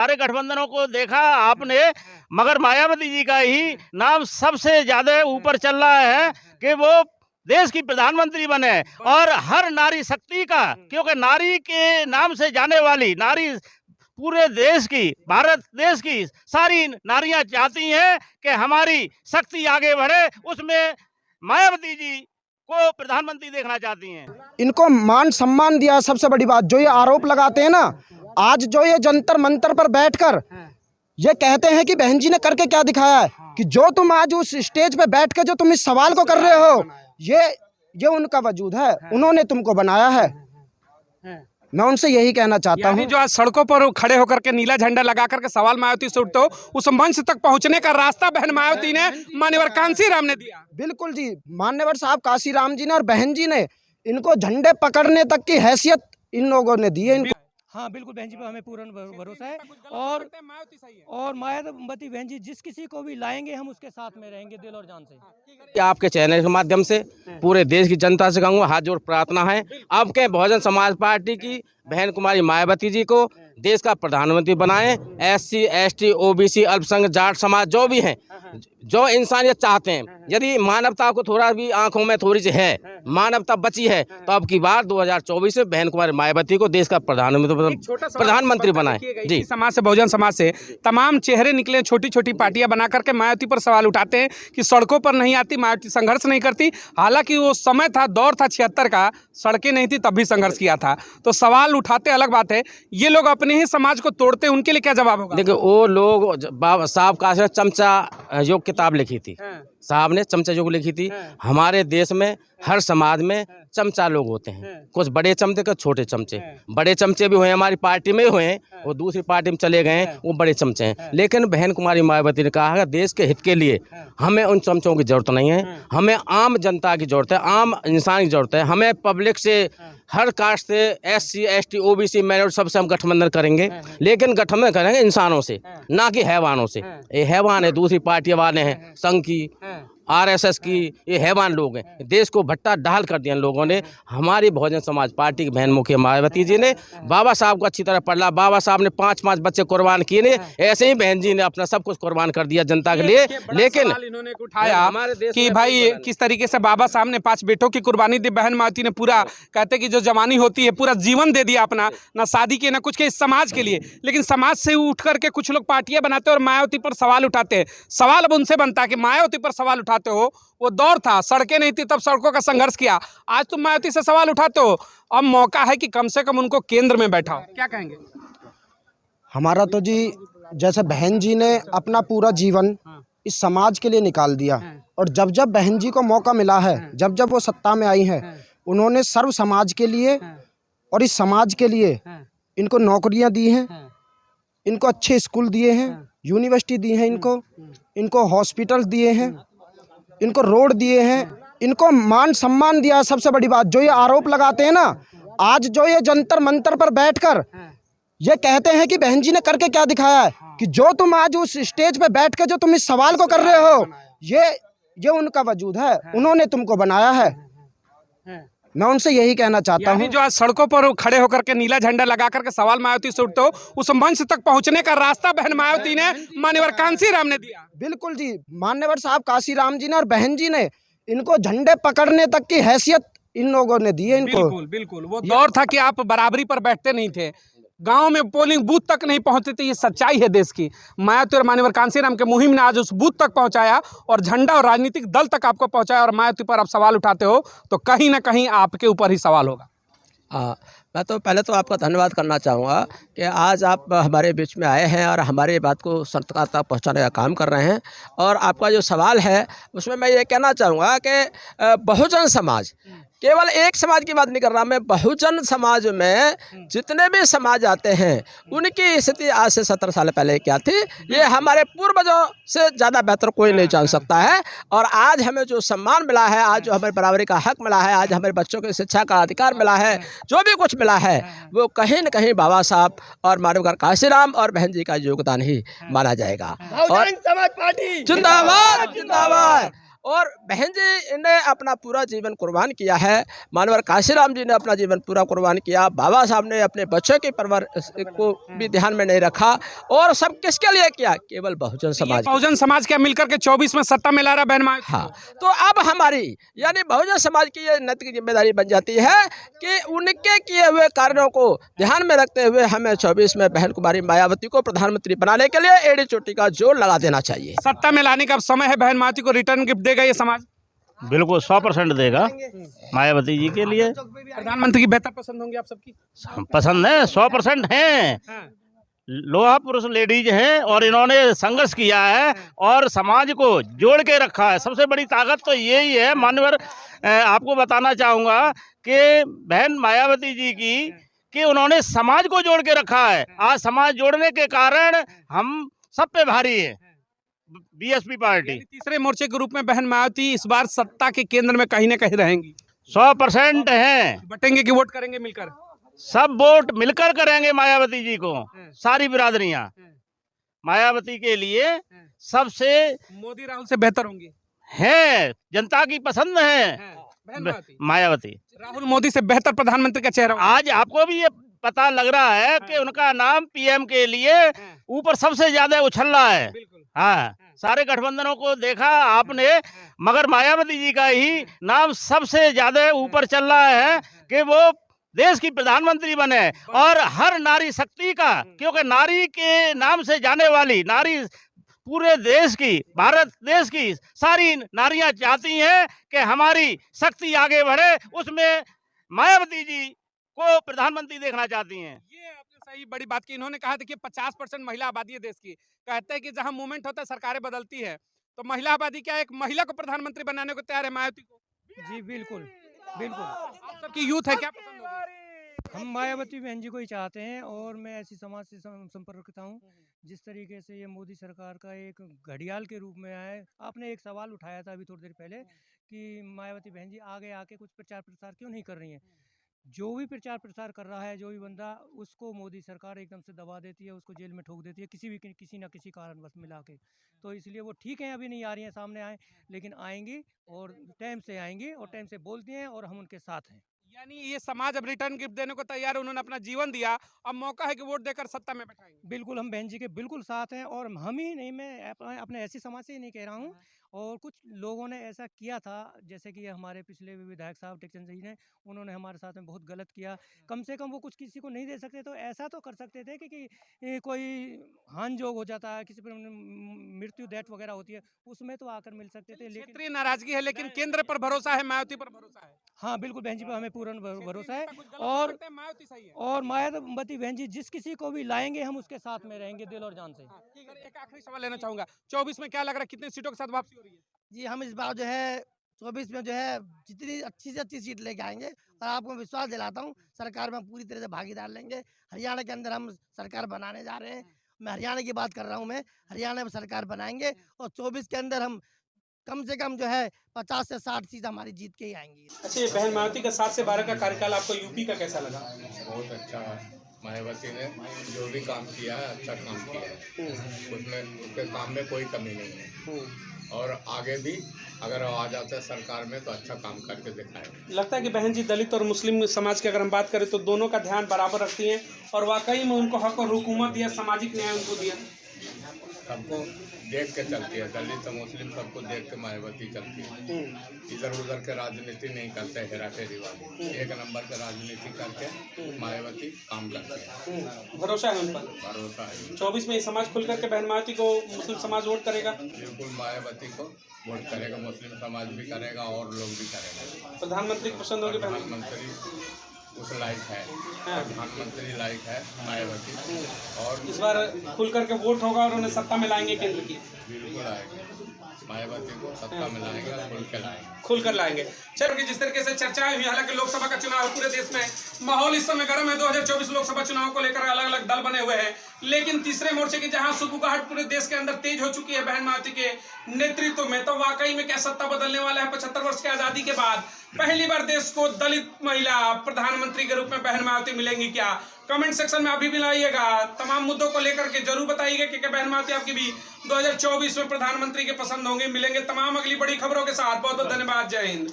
सारे गठबंधनों को देखा आपने, मगर मायावती जी का ही नाम सबसे ज्यादा ऊपर चल रहा है कि वो देश की प्रधानमंत्री बने और हर नारी शक्ति का, क्योंकि नारी के नाम से जाने वाली नारी पूरे देश की, भारत देश की सारी नारियां चाहती हैं कि हमारी शक्ति आगे बढ़े, उसमें मायावती जी को प्रधानमंत्री देखना चाहती हैं। इनको मान सम्मान दिया, सबसे बड़ी बात। जो ये आरोप लगाते हैं ना, आज जो ये जंतर मंतर पर बैठकर ये कहते हैं कि बहन जी ने करके क्या दिखाया है, कि जो तुम आज उस स्टेज पे बैठ के जो तुम इस सवाल को कर रहे हो, ये उनका वजूद है, उन्होंने तुमको बनाया है। मैं उनसे यही कहना चाहता हूँ। जो आज सड़कों पर खड़े होकर के नीला झंडा लगा करके सवाल मायावती से उठते हो, उस मंच तक पहुंचने का रास्ता बहन मायावती ने, मान्यवर कांसीराम ने दिया। बिल्कुल जी, मान्यवर साहब कांसीराम जी ने और बहन जी ने इनको झंडे पकड़ने तक की हैसियत इन लोगों ने दी है इनको। हाँ बिल्कुल, बहन जी पर हमें पूर्ण भरोसा है और मायावती बहन जी जिस किसी को भी लाएंगे हम उसके साथ में रहेंगे दिल और जान से। आपके चैनल के माध्यम से पूरे देश की जनता से कहूँगा, हाथ जोड़ प्रार्थना है आपके बहुजन समाज पार्टी की बहन कुमारी मायावती जी को देश का प्रधानमंत्री बनाएं। SC ST OBC अल्पसंख्यक जाट समाज जो भी हैं, जो इंसानियत चाहते हैं, यदि मानवता को थोड़ा भी आंखों में थोड़ी सी है, मानवता बची है, तो अब की बार 2024 में बहन कुमारी मायावती को देश का प्रधानमंत्री बनाएं। जी, समाज से, बहुजन समाज से तमाम चेहरे निकले, छोटी छोटी पार्टियां बना करके मायावती पर सवाल उठाते हैं कि सड़कों पर नहीं आती, मायावती संघर्ष नहीं करती। हालांकि वो समय था, दौर था 76 का, सड़कें नहीं थी तब भी संघर्ष किया था। तो सवाल उठाते अलग बात है, ये लोग अपने ही समाज को तोड़ते, उनके लिए क्या जवाब होगा? देखिए, वो लोग बाबा साहब का चमचा योग किताब लिखी थी, साहब ने चमचा योग लिखी थी। हमारे देश में हर समाज में चमचा लोग होते हैं, कुछ बड़े चमचे कुछ छोटे चमचे। बड़े चमचे भी हुए, हमारी पार्टी में हुए, वो दूसरी पार्टी में चले गए, वो बड़े चमचे हैं। लेकिन बहन कुमारी मायावती ने कहा है देश के हित के लिए हमें उन चमचों की जरूरत नहीं है, हमें आम जनता की जरूरत है, आम इंसान की जरूरत है। हमें पब्लिक से, हर कास्ट से, SC ST OBC माइनॉरिटी सबसे हम गठबंधन करेंगे, लेकिन गठबंधन करेंगे इंसानों से, ना कि हैवानों से। ये हैवान है, दूसरी पार्टी वाले हैं, संघ की, RSS की, ये हैवान लोग हैं। देश को भट्टा डाल कर दिया इन लोगों ने। हमारी बहुजन समाज पार्टी की बहन मुखिया मायावती जी ने बाबा साहब को अच्छी तरह पढ़ा, बाबा साहब ने 5 बच्चे कुर्बान किए ने, ऐसे ही बहन जी ने अपना सब कुछ कुर्बान कर दिया जनता के लिए। लेकिन इन्होंने उठाया कि भाई किस तरीके से बाबा साहब ने 5 बेटों की कुर्बानी दी, बहन मायावती ने पूरा, कहते कि जो जवानी होती है पूरा जीवन दे दिया अपना, ना शादी के ना कुछ के, इस समाज के लिए। लेकिन समाज से उठ करके कुछ लोग पार्टियां बनाते हैं और मायावती पर सवाल उठाते हैं। सवाल अब उनसे बनता है कि मायावती पर सवाल उठाते हो, वो दौर था, सड़कें नहीं थी तब सड़कों का संघर्ष किया, आज तुम मायावती से सवाल उठाते हो। अब मौका है कि कम से कम उनको केंद्र में बैठाओ, क्या कहेंगे? हमारा तो जी, जैसे बहन जी ने अपना पूरा जीवन इस समाज के लिए निकाल दिया, और जब जब बहन जी को मौका मिला है, जब जब वो सत्ता में आई है, उन्होंने सर्व समाज के लिए और इस समाज के लिए इनको नौकरियां दी हैं, इनको अच्छे स्कूल दिए हैं, यूनिवर्सिटी दी हैं, इनको हॉस्पिटल दिए हैं, इनको रोड दिए हैं, इनको मान सम्मान दिया। सबसे बड़ी बात, जो ये आरोप लगाते हैं ना, आज जो ये जंतर मंतर पर बैठकर ये कहते हैं कि बहन जी ने करके क्या दिखाया है, कि जो तुम आज उस स्टेज पे बैठ के जो तुम इस सवाल को कर रहे हो, ये उनका वजूद है, उन्होंने तुमको बनाया है। मैं उनसे यही कहना चाहता हूँ। जो आज सड़कों पर खड़े होकर के नीला झंडा लगा करके सवाल मायावती से उठते हो, उस मंच तक पहुंचने का रास्ता बहन मायावती ने, मान्यवर कांसीराम ने दिया। बिल्कुल जी, मान्यवर साहब कांसीराम जी ने और बहन जी ने इनको झंडे पकड़ने तक की हैसियत इन लोगों ने दी है इनको। बिल्कुल वो दौर था कि आप बराबरी पर बैठते नहीं थे, गांव में पोलिंग बूथ तक नहीं पहुंचते थे। ये सच्चाई है देश की। मायावती और मान्यवर कांसीराम के मुहिम ने आज उस बूथ तक पहुंचाया और झंडा और राजनीतिक दल तक आपको पहुंचाया, और मायावती पर आप सवाल उठाते हो तो कहीं ना कहीं आपके ऊपर ही सवाल होगा। हाँ, मैं तो पहले तो आपका धन्यवाद करना चाहूँगा कि आज आप हमारे बीच में आए हैं और हमारी बात को सरकार तक पहुँचाने का काम कर रहे हैं। और आपका जो सवाल है उसमें मैं ये कहना चाहूँगा कि बहुजन समाज, केवल एक समाज की बात नहीं कर रहा मैं, बहुजन समाज में जितने भी समाज आते हैं उनकी स्थिति आज से 17 साल पहले क्या थी, ये हमारे पूर्वजों से ज़्यादा बेहतर कोई नहीं जान सकता है। और आज हमें जो सम्मान मिला है, आज जो हमें बराबरी का हक मिला है, आज हमारे बच्चों की शिक्षा का अधिकार मिला है, जो भी कुछ मिला है वो कहीं न कहीं बाबा साहब और मान्यवर कांसीराम और बहन जी का योगदान ही माना जाएगा। और समाज पार्टी जिंदाबाद जिंदाबाद। और बहन जी ने अपना पूरा जीवन कुर्बान किया है। मानवर काशीराम जी ने अपना जीवन पूरा कुर्बान किया। बाबा साहब ने अपने बच्चों की परवरिश को भी ध्यान में नहीं रखा और सब किसके लिए किया? केवल बहुजन समाज। बहुजन समाज क्या मिलकर के 24 में सत्ता में ला रहा बहन मायावती? हाँ, तो अब हमारी यानी बहुजन समाज की ये नैतिक जिम्मेदारी बन जाती है कि उनके किए हुए कार्यों को ध्यान में रखते हुए हमें 24 में बहन कुमारी मायावती को प्रधानमंत्री बनाने के लिए एड़ी चोटी का जोर लगा देना चाहिए। सत्ता में लाने का अब समय है, बहन मायावती को रिटर्न गिफ्ट देगा ये समाज? बिल्कुल 100% देगा मायावती जी के लिए। प्रधानमंत्री की बेहतर पसंद होंगी आप सबकी? पसंद है, 100% हैं। लोहा पुरुष लेडीज हैं और इन्होंने संघर्ष किया है और समाज को जोड़ के रखा है। सबसे बड़ी ताकत तो यही है। मानवर आपको बताना चाहूँगा कि बहन मायावती जी की कि उन्होंने समाज को जोड़ के रखा है। आज समाज जोड़ने के कारण हम सब पे भारी है बीएसपी पार्टी। तीसरे मोर्चे के रूप में बहन मायावती इस बार सत्ता के केंद्र में कहीं न कहीं रहेंगी। 100% हैं। बटेंगे कि वोट करेंगे मिलकर? सब वोट मिलकर करेंगे मायावती जी को। सारी बिरादरियां मायावती के लिए सबसे मोदी राहुल से बेहतर होंगे हैं। जनता की पसंद है मायावती। राहुल मोदी से बेहतर प्रधानमंत्री का चेहरा। आज आपको भी ये पता लग रहा है कि उनका नाम पीएम के लिए ऊपर सबसे ज्यादा उछल रहा है। हाँ, सारे गठबंधनों को देखा आपने, मगर मायावती जी का ही नाम सबसे ज्यादा ऊपर चल रहा है कि वो देश की प्रधानमंत्री बने और हर नारी शक्ति का, क्योंकि नारी के नाम से जाने वाली नारी पूरे देश की, भारत देश की सारी नारियां चाहती हैं कि हमारी शक्ति आगे बढ़े। उसमें मायावती जी को प्रधानमंत्री देखना चाहती हैं। ये आपने सही बड़ी बात की। इन्होंने कहा था कि 50% महिला आबादी है देश की। कहते हैं कि जहां मूवमेंट होता है सरकारें बदलती है, तो महिला आबादी क्या एक महिला को प्रधानमंत्री बनाने को तैयार है मायावती को? जी बिल्कुल बिल्कुल। आप सबकी यूथ है, क्या पसंद होगी? हम मायावती बहन जी को ही चाहते हैं और मैं ऐसी समाज से संपर्क रखता हूँ जिस तरीके से ये मोदी सरकार का एक घड़ियाल के रूप में आया है। आपने एक सवाल उठाया था अभी थोड़ी देर पहले कि मायावती बहन जी आगे आके कुछ प्रचार प्रसार क्यों नहीं कर रही हैं। जो भी प्रचार प्रसार कर रहा है, जो भी बंदा, उसको मोदी सरकार एकदम से दबा देती है, उसको जेल में ठोक देती है किसी ना किसी कारणवश मिला के। तो इसलिए वो ठीक है, अभी नहीं आ रही हैं सामने आए, लेकिन आएंगी और टाइम से आएंगी और टाइम से बोलती हैं और हम उनके साथ हैं। यानी ये समाज अब रिटर्न गिफ्ट देने को तैयार है। उन्होंने अपना जीवन दिया, अब मौका है कि वोट देकर सत्ता में बैठाएंगे। बिल्कुल, हम बहन जी के बिल्कुल साथ हैं और हम ही नहीं, मैं अपने ऐसी समाज से ही नहीं कह रहा हूँ। और कुछ लोगों ने ऐसा किया था, जैसे कि हमारे पिछले विधायक साहब टेकचंद जी ने, उन्होंने हमारे साथ में बहुत गलत किया। कम से कम वो कुछ किसी को नहीं दे सकते तो ऐसा तो कर सकते थे कि कोई हान जोग हो जाता है, किसी पर मृत्यु डेथ वगैरह होती है, उसमें तो आकर मिल सकते थे। लेकिन क्षेत्रीय नाराजगी है, लेकिन केंद्र पर भरोसा है, मायावती पर भरोसा है। हाँ बिल्कुल, बहन जी पर हमें पूर्ण भरोसा है। मायावती सही है। और मायावती बहन जी जिस किसी को भी लाएंगे हम उसके साथ में रहेंगे दिल और जान से। एक आखिरी सवाल लेना चाहूंगा, 24 में क्या लग रहा है, कितनी सीटों के साथ वापसी हो रही है? जी, हम इस बार जो है 24 में जो है जितनी अच्छी से अच्छी सीट लेके आएंगे और आपको विश्वास दिलाता हूँ सरकार में पूरी तरह से भागीदार लेंगे। हरियाणा के अंदर हम सरकार बनाने जा रहे हैं। मैं हरियाणा की बात कर रहा हूँ, मैं हरियाणा में सरकार बनाएंगे और 24 के अंदर हम कम से कम जो है 50 से 60 सीट हमारी जीत के ही आएंगी। अच्छा, बहन मायावती का 7 से 12 का कार्यकाल आपको यूपी का कैसा लगा? बहुत अच्छा है। मायावती ने जो भी काम किया है अच्छा काम किया है, उसमें उसके काम में कोई कमी नहीं है और आगे भी अगर आ जाता है सरकार में तो अच्छा काम करके दिखाएंगे। लगता है कि बहन जी दलित और मुस्लिम समाज की अगर हम बात करें तो दोनों का ध्यान बराबर रखती हैं और वाकई में उनको हक और हुकूमत दिया, सामाजिक न्याय उनको दिया। सबको देख के चलती है, दलित और मुस्लिम सबको देख के मायावती चलती है। इधर उधर के राजनीति नहीं करते, हेरा फेरी वाली एक नंबर के राजनीति करके मायावती काम करती है। भरोसा है उन पर? भरोसा है। 24 में ये समाज खुल करके बहन मायावती को मुस्लिम समाज वोट करेगा? बिल्कुल मायावती को वोट करेगा, मुस्लिम समाज भी करेगा और लोग भी करेगा। प्रधानमंत्री पसंद होगी? प्रधानमंत्री उस लायक है, प्रधानमंत्री लायक है मायावती और इस बार खुल करके वोट होगा और उन्हें सत्ता में लाएंगे केंद्र की? बिल्कुल आएगा, मायावती को सत्ता में लाएंगे, खुल कर लाएंगे। चलिए, जिस तरीके से चर्चाएं हुई, हालांकि लोकसभा का चुनाव पूरे देश में माहौल इस समय गर्म है। 2024 लोकसभा चुनाव को लेकर अलग अलग दल बने हुए हैं। लेकिन तीसरे मोर्चे की जहां सुगबुगाहट पूरे देश के अंदर तेज हो चुकी है बहन मायावती के नेतृत्व में, तो वाकई में क्या सत्ता बदलने वाला है? 75 वर्ष की आजादी के बाद पहली बार देश को दलित महिला प्रधानमंत्री के रूप में बहन मायावती मिलेंगी क्या? कमेंट सेक्शन में अभी भी लाइएगा, तमाम मुद्दों को लेकर के जरूर बताइएगा कि क्या बहन मायावती आपकी भी 2024 में प्रधानमंत्री के पसंद होंगे। मिलेंगे तमाम अगली बड़ी खबरों के साथ। बहुत बहुत धन्यवाद। जय हिंद।